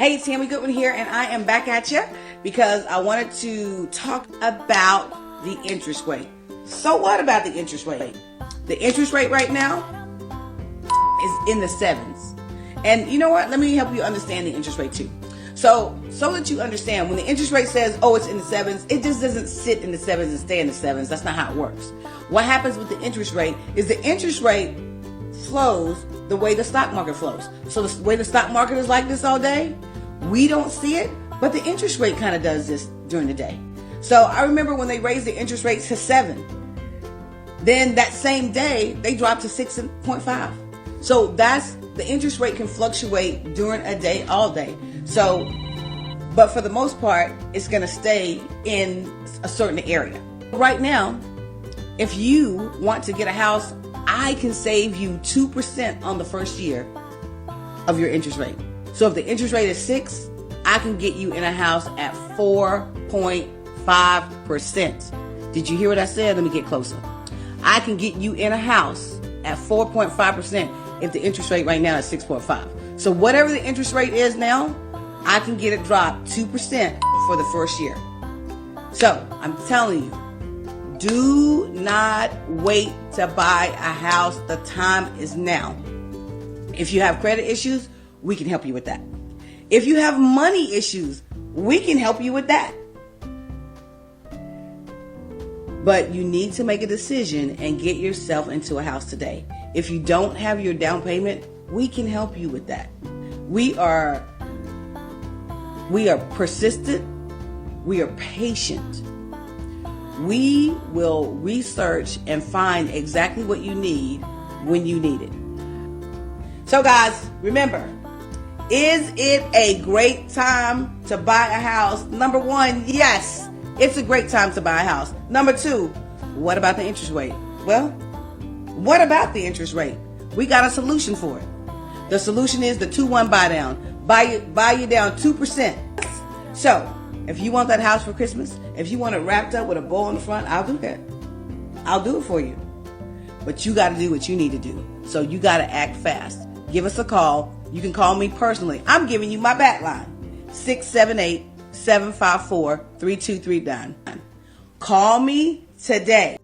Hey, it's Tami Goodwin here, and I am back at you because I wanted to talk about the interest rate. So what about the interest rate? The interest rate right now is in the 7s. And you know what? Let me help you understand the interest rate too. So that you understand, when the interest rate says, oh, it's in the 7s, it just doesn't sit in the 7s and stay in the 7s. That's not how it works. What happens with the interest rate is the interest rate flows the way the stock market flows. So the way the stock market is like this all day, we don't see it, but the interest rate kind of does this during the day. So I remember when they raised the interest rate to 7, then that same day they dropped to 6.5. So the interest rate can fluctuate during a day, all day. So, but for the most part, it's going to stay in a certain area. Right now, if you want to get a house, I can save you 2% on the first year of your interest rate. So if the interest rate is 6, I can get you in a house at 4.5%. Did you hear what I said? Let me get closer. I can get you in a house at 4.5% if the interest rate right now is 6.5. So whatever the interest rate is now, I can get it dropped 2% for the first year. So I'm telling you, do not wait to buy a house. The time is now. If you have credit issues, we can help you with that. If you have money issues, we can help you with that. But you need to make a decision and get yourself into a house today. If you don't have your down payment, we can help you with that. We are persistent. We are patient. We will research and find exactly what you need when you need it. So guys, remember, is it a great time to buy a house? Number 1, yes, it's a great time to buy a house. Number 2, what about the interest rate? Well, what about the interest rate? We got a solution for it. The solution is the 2-1 buy down. Buy you down 2%. So, if you want that house for Christmas, if you want it wrapped up with a bow on the front, I'll do that. I'll do it for you. But you got to do what you need to do. So you got to act fast. Give us a call. You can call me personally. I'm giving you my back line. 678-754-3239. Call me today.